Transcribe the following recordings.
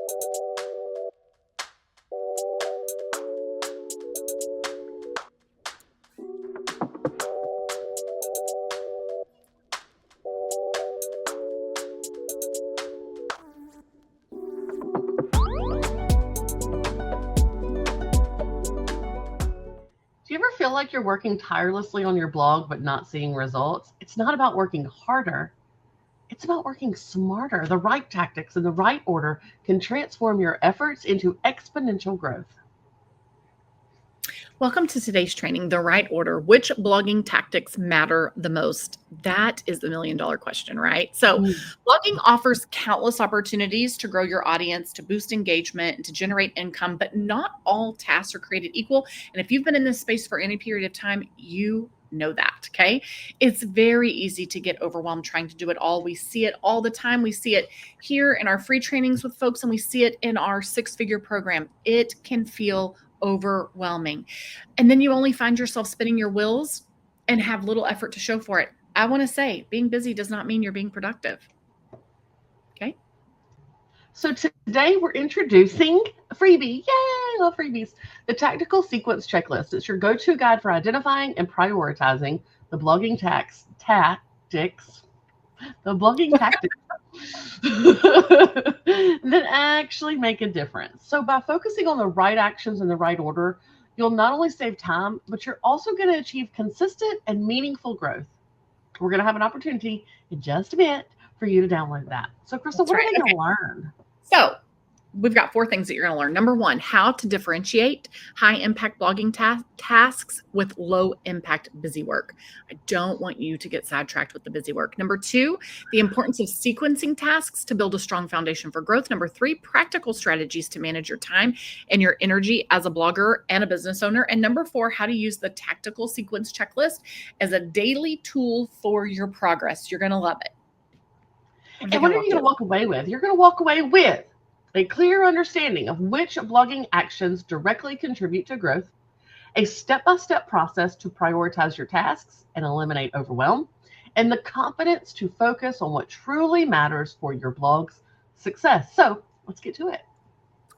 Do you ever feel like you're working tirelessly on your blog but not seeing results? It's not about working harder. It's about working smarter. The right tactics in the right order can transform your efforts into exponential growth. Welcome to today's training, The Right Order. Which blogging tactics matter the most? That is the million-dollar question, right? So blogging offers countless opportunities to grow your audience, to boost engagement, and to generate income, but not all tasks are created equal. And if you've been in this space for any period of time, you know that, okay? It's very easy to get overwhelmed trying to do it all. We see it all the time. We see it here in our free trainings with folks, and we see it in our six-figure program. It can feel overwhelming. And then you only find yourself spinning your wheels and have little effort to show for it. I want to say being busy does not mean you're being productive. Okay. So today we're introducing a freebie. Yay, love freebies. The Tactical Sequence Checklist. It's your go-to guide for identifying and prioritizing the blogging tactics that actually make a difference. So by focusing on the right actions in the right order, you'll not only save time, but you're also going to achieve consistent and meaningful growth. We're going to have an opportunity in just a bit for you to download that. So Crystal, what are they going to learn? So we've got 4 things that you're going to learn. Number 1, how to differentiate high impact blogging tasks with low impact busy work. I don't want you to get sidetracked with the busy work. Number 2, the importance of sequencing tasks to build a strong foundation for growth. Number 3, practical strategies to manage your time and your energy as a blogger and a business owner. And number 4, how to use the tactical sequence checklist as a daily tool for your progress. You're going to love it. And what are you going to walk away with? You're going to walk away with a clear understanding of which blogging actions directly contribute to growth, a step-by-step process to prioritize your tasks and eliminate overwhelm, and the confidence to focus on what truly matters for your blog's success. So let's get to it.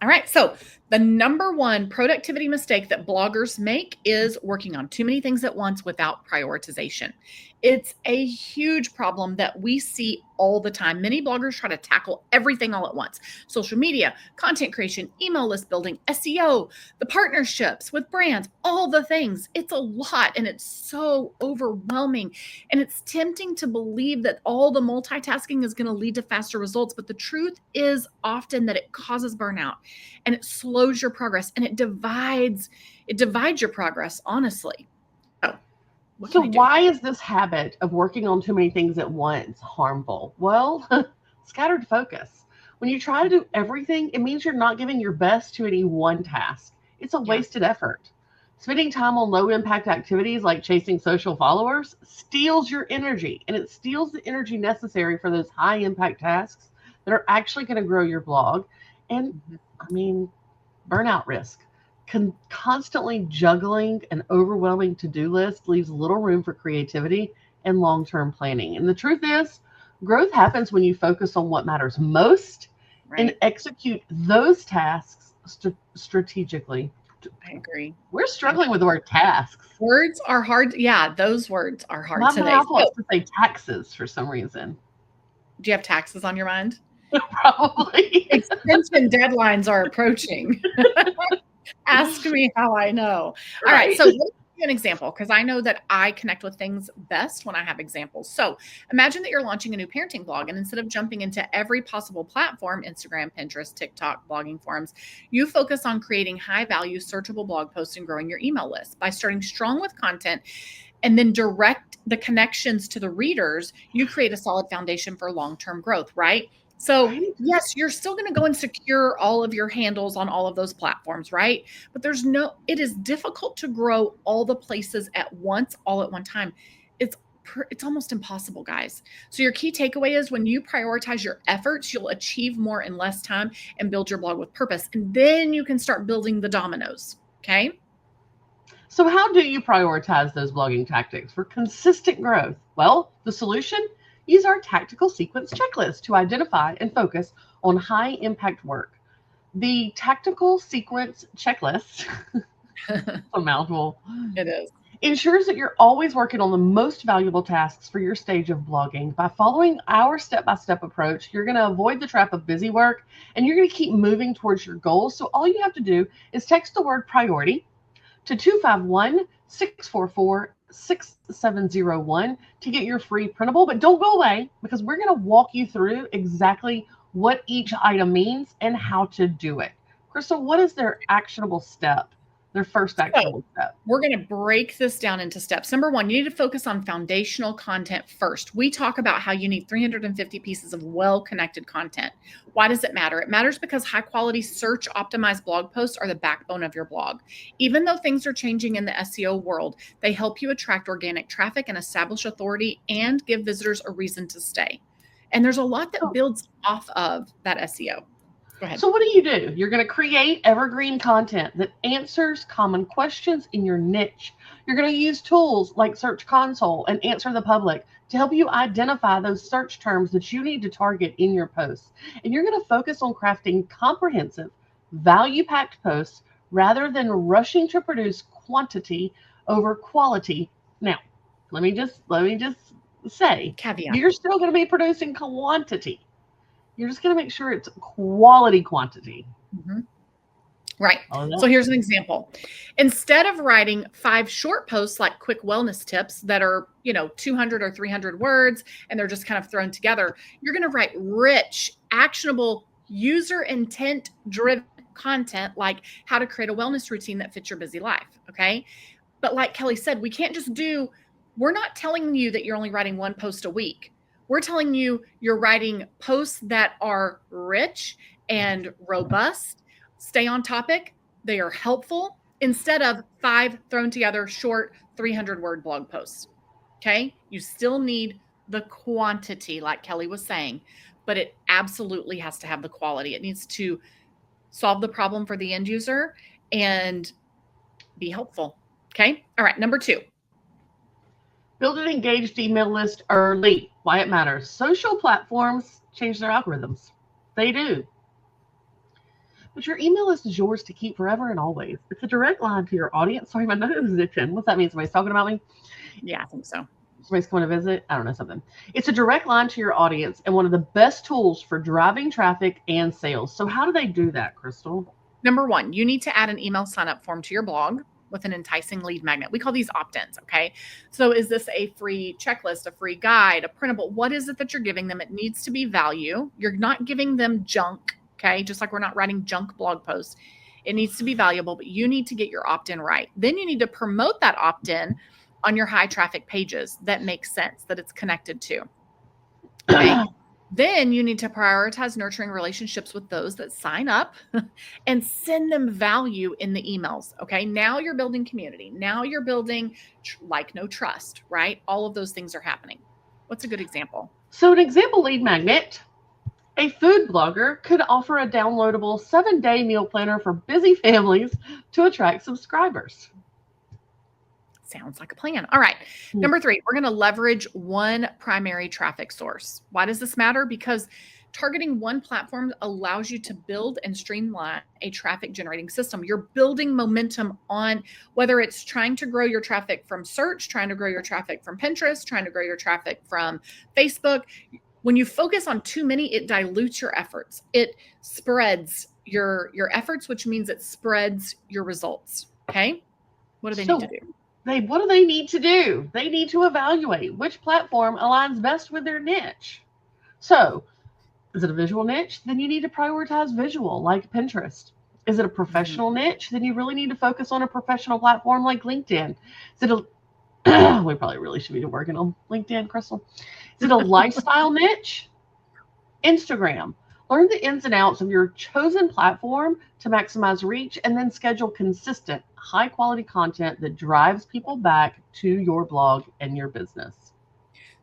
All right. So the number 1 productivity mistake that bloggers make is working on too many things at once without prioritization. It's a huge problem that we see all the time. Many bloggers try to tackle everything all at once. Social media, content creation, email list building, SEO, the partnerships with brands, all the things. It's a lot and it's so overwhelming. And it's tempting to believe that all the multitasking is going to lead to faster results. But the truth is often that it causes burnout and it slows your progress and it divides your progress, honestly. So why is this habit of working on too many things at once harmful? Well, scattered focus. When you try to do everything, it means you're not giving your best to any one task. It's a wasted effort. Spending time on low impact activities like chasing social followers steals your energy, and it steals the energy necessary for those high impact tasks that are actually going to grow your blog. And burnout risk. Constantly juggling an overwhelming to-do list leaves little room for creativity and long-term planning. And the truth is, growth happens when you focus on what matters most and execute those tasks strategically. I agree. We're struggling with the word tasks. Words are hard. Yeah, those words are hard today. My mouth wants to say taxes for some reason. Do you have taxes on your mind? Probably. Extension deadlines are approaching. Ask me how I know. All right. So let's give you an example, because I know that I connect with things best when I have examples. So imagine that you're launching a new parenting blog, and instead of jumping into every possible platform, Instagram, Pinterest, TikTok, blogging forums, you focus on creating high value searchable blog posts and growing your email list. By starting strong with content and then direct the connections to the readers, you create a solid foundation for long-term growth, right? So yes, you're still going to go and secure all of your handles on all of those platforms, right? But it is difficult to grow all the places at once, all at one time. It's almost impossible, guys. So your key takeaway is when you prioritize your efforts, you'll achieve more in less time and build your blog with purpose. And then you can start building the dominoes. Okay. So how do you prioritize those blogging tactics for consistent growth? Well, the solution: use our tactical sequence checklist to identify and focus on high impact work. The tactical sequence checklist, a mouthful, It is. ensures that you're always working on the most valuable tasks for your stage of blogging. By following our step-by-step approach, you're going to avoid the trap of busy work and you're going to keep moving towards your goals. So all you have to do is text the word priority to 251-644-6701 to get your free printable. But don't go away because we're going to walk you through exactly what each item means and how to do it. Crystal, what is their actionable step? Their first actionable step. We're going to break this down into steps. Number one, you need to focus on foundational content first. We talk about how you need 350 pieces of well-connected content. Why does it matter? It matters because high-quality search optimized blog posts are the backbone of your blog. Even though things are changing in the SEO world, they help you attract organic traffic and establish authority and give visitors a reason to stay. And there's a lot that builds off of that SEO. Go ahead. So what do? You're going to create evergreen content that answers common questions in your niche. You're going to use tools like Search Console and Answer the Public to help you identify those search terms that you need to target in your posts. And you're going to focus on crafting comprehensive, value-packed posts rather than rushing to produce quantity over quality. Now, let me just say, caveat. You're still going to be producing quantity. You're just going to make sure it's quality quantity. Mm-hmm. Right. So here's an example. Instead of writing 5 short posts like quick wellness tips that are, 200 or 300 words, and they're just kind of thrown together, you're going to write rich, actionable, user intent driven content like how to create a wellness routine that fits your busy life. Okay. But like Kelly said, we're not telling you that you're only writing 1 post a week. We're telling you you're writing posts that are rich and robust, stay on topic, they are helpful, instead of 5 thrown together short 300-word blog posts. Okay? You still need the quantity, like Kelly was saying, but it absolutely has to have the quality. It needs to solve the problem for the end user and be helpful. Okay? All right, number 2. Build an engaged email list early. Why it matters. Social platforms change their algorithms. They do. But your email list is yours to keep forever and always. It's a direct line to your audience. Sorry, my nose is itching. What's that mean? Somebody's talking about me? Yeah, I think so. Somebody's coming to visit? I don't know, something. It's a direct line to your audience and one of the best tools for driving traffic and sales. So how do they do that, Crystal? Number 1, you need to add an email sign-up form to your blog with an enticing lead magnet. We call these opt-ins, okay? So is this a free checklist, a free guide, a printable? What is it that you're giving them? It needs to be value. You're not giving them junk, okay? Just like we're not writing junk blog posts. It needs to be valuable, but you need to get your opt-in right. Then you need to promote that opt-in on your high traffic pages that makes sense, that it's connected to. Okay? Then you need to prioritize nurturing relationships with those that sign up and send them value in the emails. Okay. Now you're building community. Now you're building like no trust, right? All of those things are happening. What's a good example? So an example lead magnet, a food blogger could offer a downloadable 7-day meal planner for busy families to attract subscribers. Sounds like a plan. All right. Number 3, we're going to leverage one primary traffic source. Why does this matter? Because targeting one platform allows you to build and streamline a traffic generating system. You're building momentum on whether it's trying to grow your traffic from search, trying to grow your traffic from Pinterest, trying to grow your traffic from Facebook. When you focus on too many, it dilutes your efforts. It spreads your efforts, which means it spreads your results. Okay. What do they need to do? What do they need to do? They need to evaluate which platform aligns best with their niche. So, is it a visual niche? Then you need to prioritize visual, like Pinterest. Is it a professional niche? Then you really need to focus on a professional platform like LinkedIn. Is it we probably really should be working on LinkedIn, Crystal. Is it a lifestyle niche? Instagram. Learn the ins and outs of your chosen platform to maximize reach and then schedule consistent, high-quality content that drives people back to your blog and your business.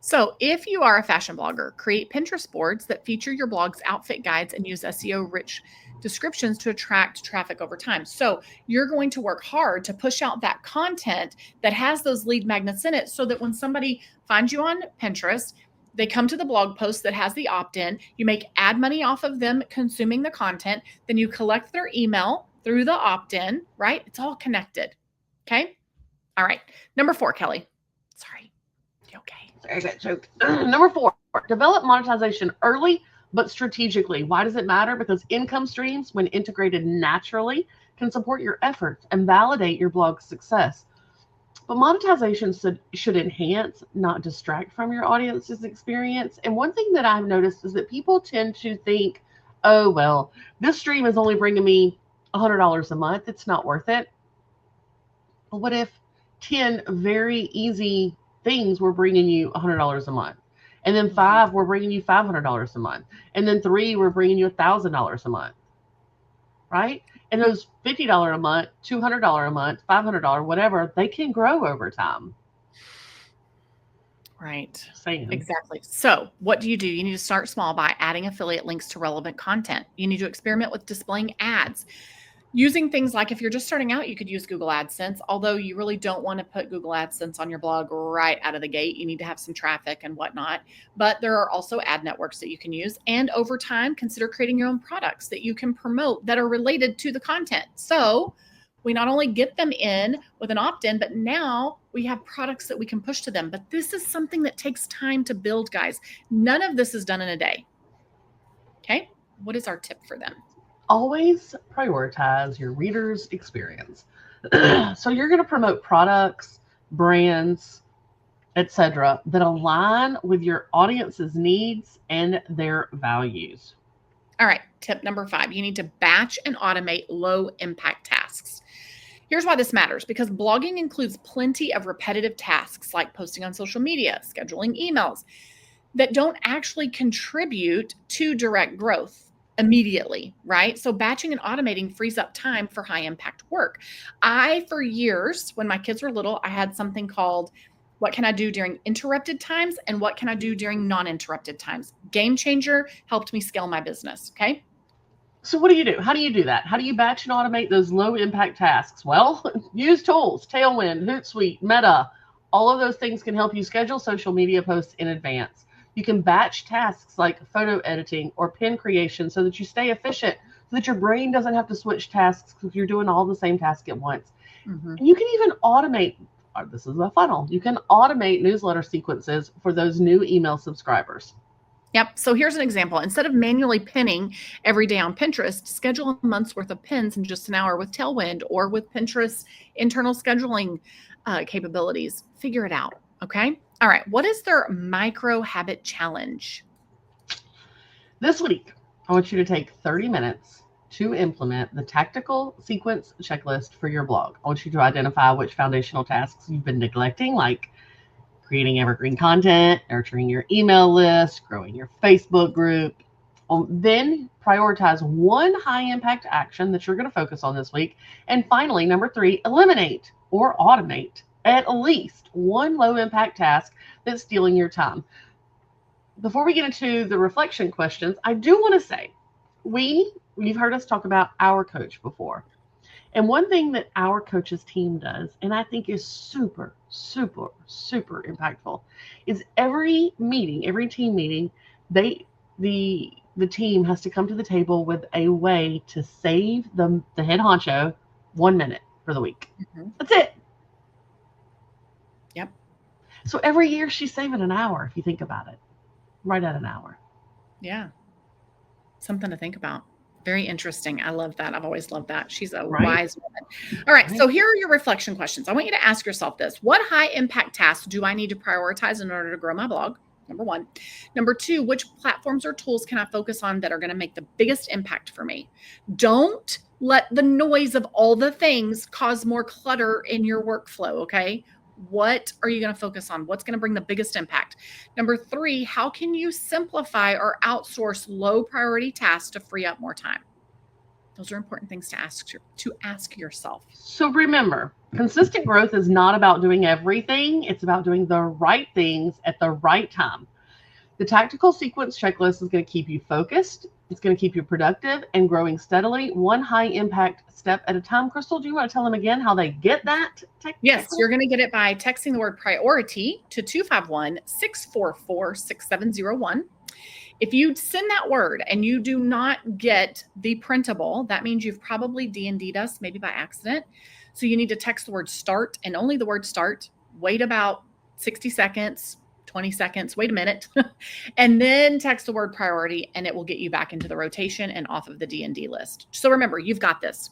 So if you are a fashion blogger, create Pinterest boards that feature your blog's outfit guides and use SEO-rich descriptions to attract traffic over time. So you're going to work hard to push out that content that has those lead magnets in it so that when somebody finds you on Pinterest, They come to the blog post that has the opt-in. You make ad money off of them consuming the content. Then you collect their email through the opt-in, right? It's all connected. Okay. All right. Number 4, Kelly. Sorry. You okay? Sorry, I got choked. Number 4, develop monetization early but strategically. Why does it matter? Because income streams, when integrated naturally, can support your efforts and validate your blog's success. But monetization should enhance, not distract from your audience's experience. And one thing that I've noticed is that people tend to think, oh, well, this stream is only bringing me $100 a month. It's not worth it. But what if 10 very easy things were bringing you $100 a month? And then 5 were bringing you $500 a month. And then 3 were bringing you $1,000 a month, right? And those $50 a month, $200 a month, $500, whatever, they can grow over time. Right. Same. Exactly. So what do? You need to start small by adding affiliate links to relevant content. You need to experiment with displaying ads. Using things like, if you're just starting out, you could use Google AdSense, although you really don't want to put Google AdSense on your blog right out of the gate. You need to have some traffic and whatnot. But there are also ad networks that you can use. And over time, consider creating your own products that you can promote that are related to the content. So we not only get them in with an opt-in, but now we have products that we can push to them. But this is something that takes time to build, guys. None of this is done in a day. Okay. What is our tip for them? Always prioritize your reader's experience. So you're going to promote products, brands, etc., that align with your audience's needs and their values. All right. Tip number 5, you need to batch and automate low impact tasks. Here's why this matters, because blogging includes plenty of repetitive tasks like posting on social media, scheduling emails that don't actually contribute to direct growth immediately, right? So batching and automating frees up time for high impact work. For years, when my kids were little, I had something called what can I do during interrupted times and what can I do during non-interrupted times. Game changer, helped me scale my business. Okay. So what do you do? How do you do that? How do you batch and automate those low impact tasks? Well, use tools, Tailwind, Hootsuite, Meta. All of those things can help you schedule social media posts in advance. You can batch tasks like photo editing or pin creation so that you stay efficient, so that your brain doesn't have to switch tasks if you're doing all the same task at once. And you can even automate, this is a funnel, you can automate newsletter sequences for those new email subscribers. Yep. So here's an example. Instead of manually pinning every day on Pinterest, schedule a month's worth of pins in just an hour with Tailwind or with Pinterest internal scheduling capabilities. Figure it out. Okay. All right. What is their micro habit challenge? This week, I want you to take 30 minutes to implement the tactical sequence checklist for your blog. I want you to identify which foundational tasks you've been neglecting, like creating evergreen content, nurturing your email list, growing your Facebook group. Then prioritize one high impact action that you're going to focus on this week. And finally, number 3, eliminate or automate at least one low impact task that's stealing your time. Before we get into the reflection questions, I do want to say, you've heard us talk about our coach before. And one thing that our coaches team does, and I think is super, super, super impactful, is every team meeting, the team has to come to the table with a way to save the head honcho 1 minute for the week. That's it. Yep. So every year she's saving an hour, if you think about it. Right at an hour. Yeah. Something to think about. Very interesting. I love that. I've always loved that. She's a wise woman. All right. So here are your reflection questions. I want you to ask yourself this. What high impact tasks do I need to prioritize in order to grow my blog? Number 1. Number 2, which platforms or tools can I focus on that are going to make the biggest impact for me? Don't let the noise of all the things cause more clutter in your workflow. Okay. What are you going to focus on? What's going to bring the biggest impact? Number 3, how can you simplify or outsource low priority tasks to free up more time? Those are important things to ask yourself. So remember, consistent growth is not about doing everything. It's about doing the right things at the right time. The tactical sequence checklist is going to keep you focused It's going to keep you productive and growing steadily, one high impact step at a time. Crystal, do you want to tell them again how they get that? Yes, you're going to get it by texting the word priority to 251-644-6701. If you send that word and you do not get the printable, that means you've probably D&D'd us, maybe by accident. So you need to text the word start and only the word start. Wait about 60 seconds, 20 seconds, wait a minute, and then text the word priority, and it will get you back into the rotation and off of the D&D list. So remember, you've got this.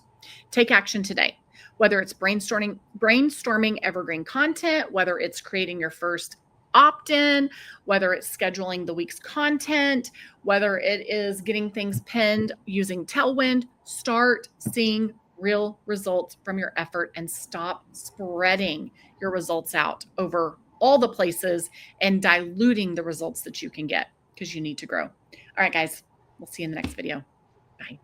Take action today. Whether it's brainstorming evergreen content, whether it's creating your first opt-in, whether it's scheduling the week's content, whether it is getting things pinned using Tailwind, start seeing real results from your effort and stop spreading your results out over all the places and diluting the results that you can get because you need to grow. All right, guys, we'll see you in the next video. Bye.